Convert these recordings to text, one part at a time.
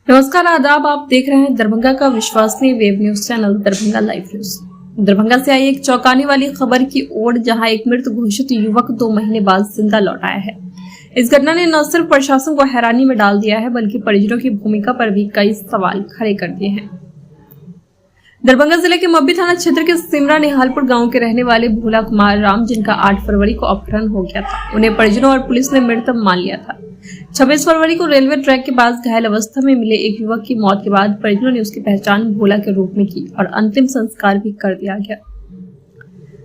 नमस्कार, आदाब। आप देख रहे हैं दरभंगा का विश्वसनीय web news channel Darbhanga live news. Darbhanga से आई एक चौंकाने वाली खबर की ओर, जहां एक मृत घोषित युवक 2 महीने बाद जिंदा लौट आया है। इस घटना ने न सिर्फ प्रशासन को हैरानी में डाल दिया है, बल्कि परिजनों की भूमिका पर भी कई सवाल खड़े कर दिए हैं। दरभंगा जिले के मब्बी थाना क्षेत्र के सिमरा निहालपुर गांव के रहने वाले भोला कुमार राम, जिनका 8 फरवरी को अपहरण हो गया था, उन्हें परिजनों और पुलिस ने मृत मान लिया था। 26 फरवरी को रेलवे ट्रैक के पास घायल अवस्था में मिले एक युवक की मौत के बाद परिजनों ने उसकी पहचान भोला के रूप में की और अंतिम संस्कार भी कर दिया गया।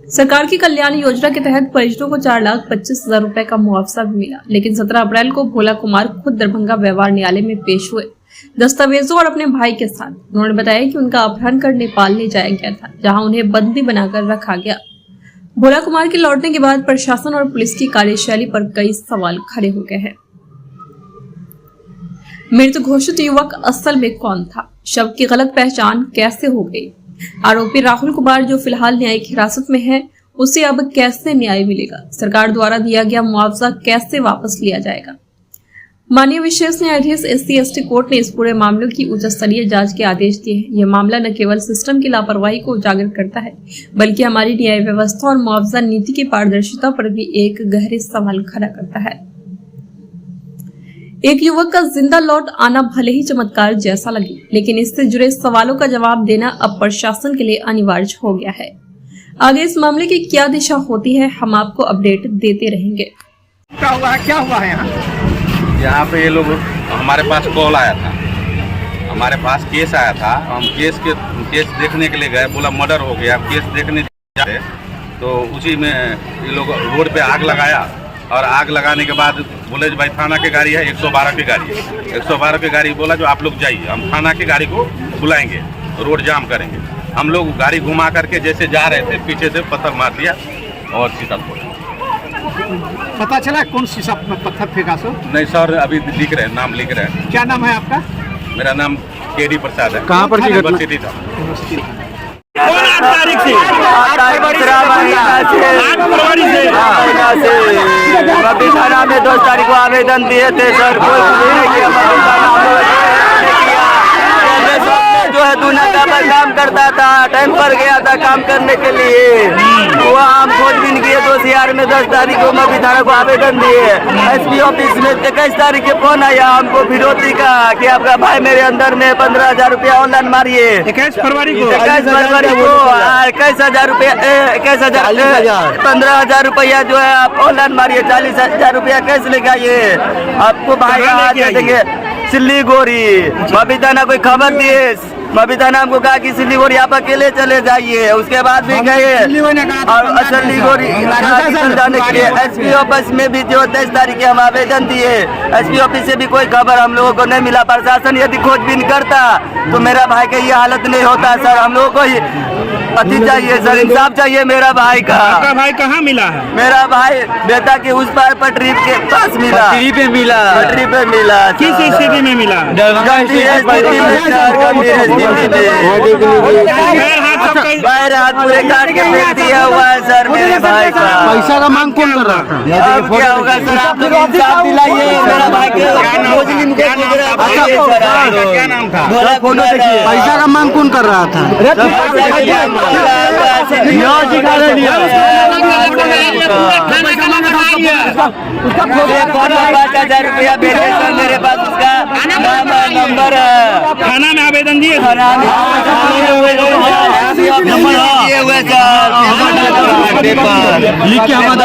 सरकार की कल्याण योजना के तहत परिजनों को 4,25,000 रुपए का मुआवजा भी मिला, लेकिन 17 अप्रैल को भोला कुमार खुद दरभंगा व्यवहार न्यायालय में पेश हुए दस्तावेजों और अपने भाई के साथ। उन्होंने बताया कि उनका अपहरण कर नेपाल ले जाया गया था, जहां उन्हें बंदी बनाकर रखा गया। भोला कुमार के लौटने के बाद प्रशासन और पुलिस की कार्यशैली पर कई सवाल खड़े हो गए हैं। मृत घोषित युवक असल में कौन था? शव की गलत पहचान कैसे हो गई? आरोपी राहुल कुमार, जो फिलहाल न्यायिक हिरासत में है, उसे अब कैसे न्याय मिलेगा? सरकार द्वारा दिया गया मुआवजा कैसे वापस लिया जाएगा? माननीय विशेष न्यायाधीश SC/ST कोर्ट ने इस पूरे मामले की उच्च स्तरीय जांच के आदेश दिए हैं। यह मामला न केवल सिस्टम की लापरवाही को उजागर करता है, बल्कि हमारी न्याय व्यवस्था और मुआवजा नीति की पारदर्शिता पर भी एक गहरे सवाल खड़ा करता है। एक युवक का जिंदा लौट आना भले ही चमत्कार जैसा लगे, लेकिन इससे जुड़े सवालों का जवाब देना अब प्रशासन के लिए अनिवार्य हो गया है। आगे इस मामले की क्या दिशा होती है, हम आपको अपडेट देते रहेंगे। क्या हुआ है यहाँ पे ये लोग, हमारे पास कॉल आया था, हमारे पास केस आया था। हम केस देखने के लिए गए, बोला मर्डर हो गया। केस देखने जाते तो उसी में ये लोग रोड पे आग लगाया, और आग लगाने के बाद बोले भाई थाना की गाड़ी है, 112 की गाड़ी है। 112 की गाड़ी बोला जो आप लोग जाइए, हम थाना की गाड़ी को बुलाएंगे, रोड जाम करेंगे। हम लोग गाड़ी घुमा करके जैसे जा रहे थे, पीछे से पत्थर मार दिया और सीधा फोड़ा। पता चला कौन शीशा में पत्थर फेंका? सो नहीं सर, अभी लिख रहे हैं, नाम लिख रहे हैं। क्या नाम है आपका? मेरा नाम KD प्रसाद है। कहाँ पर यूनिवर्सिटी था। कौन 8 तारीख से? 8 फरवरी से मब्बी थाना में 2 तारीख को आवेदन दिए थे सर। कोई नहीं किया। मब्बी थाना जो है दूना का काम करता था, टाइम पर गया था काम करने के लिए। वो हम खोजबीन किए 2 में 10 तारीख को मब्बी थाना को आवेदन दिए। SP ऑफिस में 21 तारीख के फोन आया हमको फिरौती का कि आपका भाई मेरे अंदर में 15,000 रुपया ऑनलाइन मारिए। 21 फरवरी को 21,000 रुपया 15,000 रुपया जो है आप ऑनलाइन मारिए। 40,000 रुपया कैश लेके आइए, आपको भाई देंगे। सिल्लीगुड़ी मब्बी थाना कोई खबर दिए, मब्बी थाना हमको कहा कि सिल्लीगुड़ी आप अकेले चले जाइए। उसके बाद भी गए और सिल्लीगुड़ी जाने के लिए SP ऑफिस में भी जो 23 तारीख के हम आवेदन दिए, SP ऑफिस से भी कोई खबर हम लोगों को नहीं मिला। प्रशासन यदि खोजबीन करता तो मेरा भाई का ये हालत नहीं होता सर। हम लोगों को अति चाहिए सर, इंसाफ चाहिए मेरा भाई का। आपका भाई कहाँ मिला है? मेरा भाई बेटा के उस पार पटरी के पास मिला। पटरी पे मिला। किस स्थिति में मिला? पैर हाथ पूरे काट के फेंक दिया हुआ है सर मेरे भाई का। पैसा का मांग कौन कर रहा था? अब क्या होगा सर, आप लोग इंसाफ दिलाइए मेरा भाई के। क्या नाम था? पैसा का मांग कौन कर रहा था? 5,000 रुपया भेजे सर मेरे पास, उसका नंबर है। थाना में आवेदन दिए? लिख के हम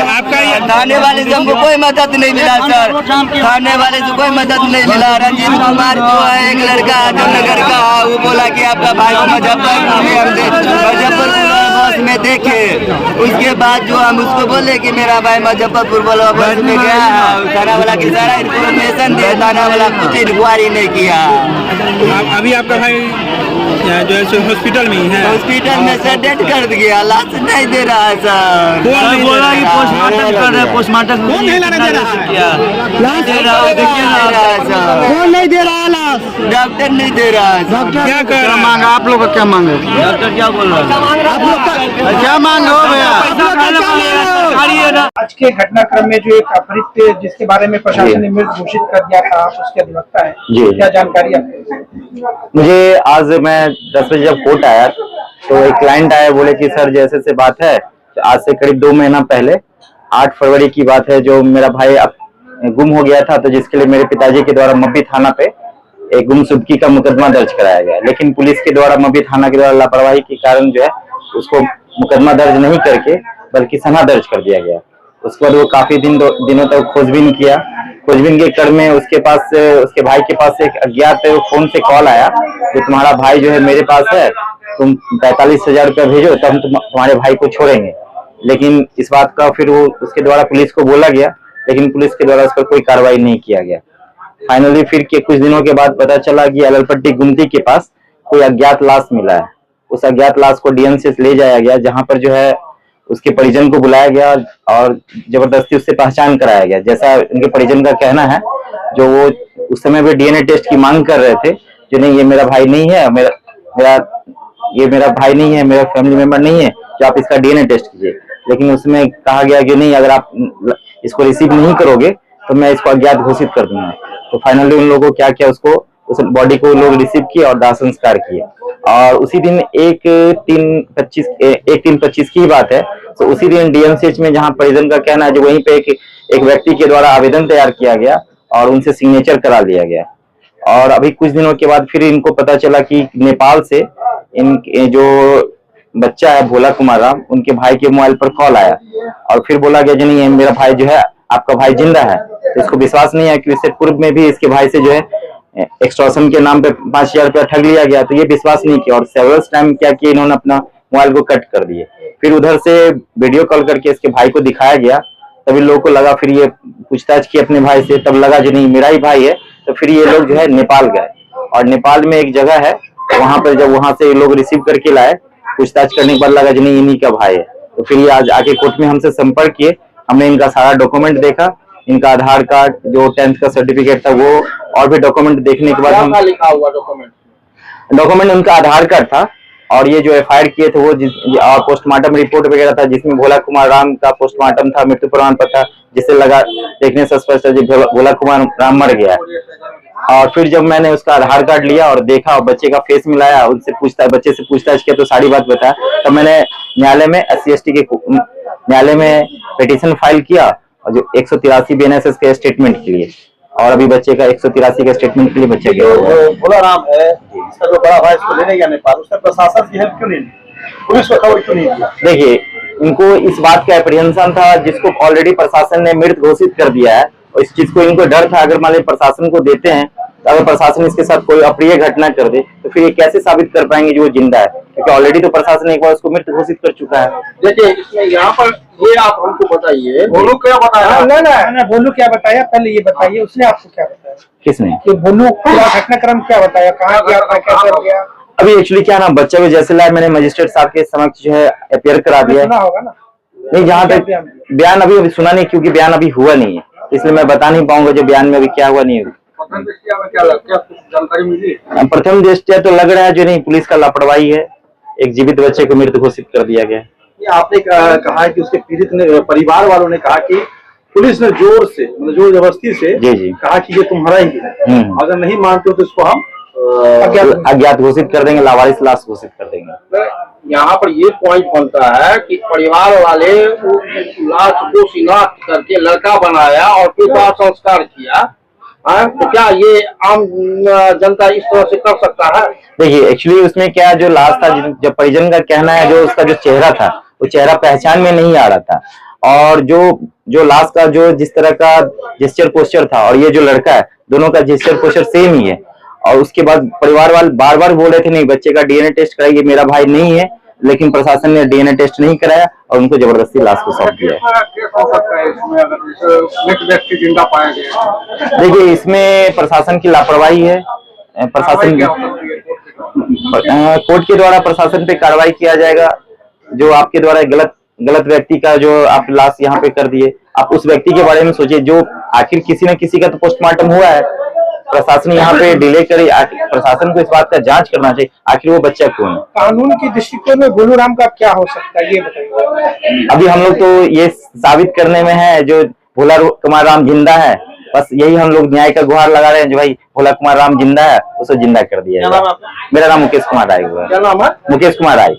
आपका थाने वाले से हमको कोई मदद नहीं मिला सर। थाने वाले से कोई मदद नहीं मिला। रंजीत कुमार जो है एक लड़का आजमनगर का, वो बोला कि आपका भाई को मुजफ्फरपुर में देखे। उसके बाद जो हम उसको बोले कि मेरा भाई मुजफ्फरपुर बोला बस में गया, थाना वाला की सारा इन्फॉर्मेशन दिया, थाना वाला कुछ इंक्वायरी नहीं किया। अभी आपका भाई जो है हॉस्पिटल में ही है। हॉस्पिटल में सर डेड कर दिया, लाश नहीं दे रहा है सर। कौन बोला कि पोस्टमार्टम कर रहे हैं, पोस्टमार्टम कौन नहीं लाने दे रहा है? लाश दे रहा है, देखिए ना, कौन नहीं दे रहा है लाश? डॉक्टर नहीं दे रहा है। डॉक्टर क्या कर क्या रहा है? मांगा आप लोग का, क्या मांगे? डॉक्टर क्या बोल रहा है? आप लोग का क्या मांगे हो भैया? आज के घटनाक्रम में जो एक अपहृत जिसके बारे में प्रशासन ने मृत घोषित कर दिया था, आप उसके अधिवक्ता हैं, जी। क्या जानकारी आपको? मुझे आज मैं 10 बजे जब कोर्ट आया तो एक क्लाइंट आया, बोले कि सर जैसे से बात है, आज से करीब 2 महीना पहले 8 फरवरी की बात है, जो मेरा भाई अब गुम हो गया था, तो जिसके लिए मेरे पिताजी के द्वारा मब्बी थाना पे एक गुमशुदगी का मुकदमा दर्ज कराया गया। लेकिन पुलिस के द्वारा, मब्बी थाना के द्वारा लापरवाही के कारण जो है उसको मुकदमा दर्ज नहीं करके बल्कि सना दर्ज कर दिया गया। उसके बाद वो काफी दिनों तक खोजबीन किया। खोजबीन के क्रम में उसके पास, उसके भाई के पास एक अज्ञात फोन से कॉल आया कि तुम्हारा भाई जो है मेरे पास है, तुम 45,000 रुपया भेजो तब हम तुम्हारे भाई को छोड़ेंगे। लेकिन इस बात का फिर वो उसके द्वारा पुलिस को बोला गया, लेकिन पुलिस के द्वारा उस पर कोई कार्रवाई नहीं किया गया। फाइनली फिर के कुछ दिनों के बाद पता चला कि अललपट्टी गुमती के पास कोई अज्ञात लाश मिला है। उस अज्ञात लाश को डीएम से ले जाया गया, जहां पर जो है उसके परिजन को बुलाया गया और जबरदस्ती उससे पहचान कराया गया। जैसा उनके परिजन का कहना है, जो वो उस समय भी डीएनए टेस्ट की मांग कर रहे थे, जो नहीं ये मेरा भाई नहीं है, ये मेरा भाई नहीं है, मेरा फैमिली मेंबर नहीं है, जो आप इसका डीएनए टेस्ट कीजिए। लेकिन उसमें कहा गया कि नहीं, अगर आप इसको रिसीव नहीं करोगे तो मैं इसको अज्ञात घोषित कर दूंगा। तो फाइनली उन लोगों को क्या किया, उसको उस बॉडी को लोग रिसीव किए और दाह संस्कार किए। और उसी दिन 1/3/25 की बात है, तो उसी दिन डीएमसीएच में, जहां परिजन का कहना है, जो वहीं पे एक व्यक्ति के द्वारा आवेदन तैयार किया गया और उनसे सिग्नेचर करा लिया गया। और अभी कुछ दिनों के बाद फिर इनको पता चला कि नेपाल से इन जो बच्चा है भोला कुमार राम, उनके भाई के मोबाइल पर कॉल आया और फिर बोला गया, नहीं मेरा भाई जो है, आपका भाई जिंदा है। तो इसको विश्वास नहीं है कि इससे पूर्व में भी इसके भाई से जो है एक्सटॉर्शन के नाम पे 5,000 रुपया ठग लिया गया। तो ये विश्वास नहीं किया और सेवरल टाइम क्या किया, इन्होंने अपना मोबाइल को कट कर दिए। फिर उधर से वीडियो कॉल करके इसके भाई को दिखाया गया, तभी लोगों को लगा, फिर ये पूछताछ की अपने भाई से, तब लगा जो नहीं मेरा ही भाई है। तो फिर ये लोग जो है नेपाल गए और नेपाल में एक जगह है, वहां पर जब वहां से लोग रिसीव करके लाए, पूछताछ करने के बाद लगा जो नहीं इन्हीं का भाई है। तो फिर ये आज आके कोर्ट में हमसे संपर्क किए, हमने इनका सारा डॉक्यूमेंट देखा, इनका आधार कार्ड, जो 10th का सर्टिफिकेट था वो, और भी डॉक्यूमेंट देखने के बाद हम, लिखा हुआ डॉक्यूमेंट उनका आधार कार्ड था और ये जो एफआईआर किए थे वो और पोस्टमार्टम रिपोर्ट वगैरह था, जिसमें भोला कुमार राम का पोस्टमार्टम था, मृत्यु प्रमाण पत्र था, जिससे लगा देखने से स्पष्ट है भोला कुमार राम मर गया है। और फिर जब मैंने उसका आधार कार्ड लिया और देखा और बच्चे का फेस मिलाया, उनसे बच्चे से पूछताछ किया तो सारी बात बताया, तब मैंने न्यायालय में SC/ST के न्यायालय में पिटीशन फाइल किया और जो 183 BNSS के स्टेटमेंट के लिए, और अभी बच्चे का 183 के स्टेटमेंट के लिए बच्चे गए। भोला राम है, इसका जो बड़ा भाई इसको लेने गया नेपाल, उसका प्रशासन की हेल्प क्यों नहीं ली, पुलिस को खबर क्यों नहीं दिया? देखिए, इनको इस बात का एप्रीहेंशन था, जिसको ऑलरेडी प्रशासन ने मृत घोषित कर दिया है, और इस चीज को इनको डर था, अगर मान लीजिए प्रशासन को देते हैं तो अगर प्रशासन इसके साथ कोई अप्रिय घटना कर दे तो फिर ये कैसे साबित कर पाएंगे जो वो जिंदा है, क्योंकि ऑलरेडी तो प्रशासन एक बार उसको मृत घोषित कर चुका है। देखिए, इसमें यहाँ पर ये आप हमको बताइए, भोलू क्या बताया? नहीं, भोलू क्या बताया, पहले ये बताइए उसने आपको क्या बताया? किसने? कि भोलू पूरा घटनाक्रम क्या बताया, कहाँ गया था, कैसे हो गया? अभी एक्चुअली क्या ना, बच्चे को जैसे लाए, मैंने मजिस्ट्रेट साहब के समक्ष जो है अपियर करा दिया है। होगा ना? नहीं, जहाँ तक बयान अभी सुना नहीं, क्योंकि बयान अभी हुआ नहीं है, इसलिए मैं बता नहीं पाऊंगा जो बयान में अभी क्या हुआ नहीं हुआ। जानकारी मिली? प्रथम दृष्टया तो लग रहा है जो नहीं, पुलिस का लापरवाही है, एक जीवित बच्चे को मृत घोषित कर दिया गया। आपने कहा है कि उसके पीड़ित ने, परिवार वालों ने कहा कि पुलिस ने जोर से, मतलब जोर जबरदस्ती से जी कहा कि ये तुम्हारा ही है, अगर नहीं मानते हो तो इसको हम अज्ञात घोषित कर देंगे, लावारिस लाश घोषित कर देंगे। यहाँ पर ये पॉइंट बनता है कि परिवार वाले लाश को शिनाख्त करके लड़का बनाया और फिर दाह संस्कार किया, तो क्या ये आम जनता इस तरह से कर सकता है? देखिए, एक्चुअली उसमें क्या, जो लाश था, जो परिजन का कहना है, जो उसका जो चेहरा था वो चेहरा पहचान में नहीं आ रहा था, और जो लाश का जो जिस तरह का जेस्चर पोस्चर था और ये जो लड़का है, दोनों का जेस्चर पोस्चर सेम ही है। और उसके बाद परिवार वाले बार बार बोल रहे थे नहीं बच्चे का डीएनए टेस्ट कराइए, मेरा भाई नहीं है, लेकिन प्रशासन ने डीएनए टेस्ट नहीं कराया और उनको जबरदस्ती लाश को सौंप दिया। देखिए, इसमें प्रशासन की लापरवाही है, प्रशासन कोर्ट के द्वारा प्रशासन पे कार्रवाई किया जाएगा। जो आपके द्वारा गलत व्यक्ति का जो आप लाश यहाँ पे कर दिए, आप उस व्यक्ति के बारे में सोचिए। जो आखिर किसी न किसी का तो पोस्टमार्टम हुआ है, प्रशासन यहाँ पे डिले करे। प्रशासन को इस बात का जांच करना चाहिए, आखिर वो बच्चा कौन है। कानून की दृष्टिकोण में गोलू राम का क्या हो सकता है, ये बताइए। अभी हम लोग तो ये साबित करने में है जो भोला कुमार राम जिंदा है, बस यही हम लोग न्याय का गुहार लगा रहे हैं। जो भाई भोला कुमार राम जिंदा है, उसे जिंदा कर दिया जाए। मेरा नाम मुकेश कुमार राय हुआ है। क्या नाम है? मुकेश कुमार राय।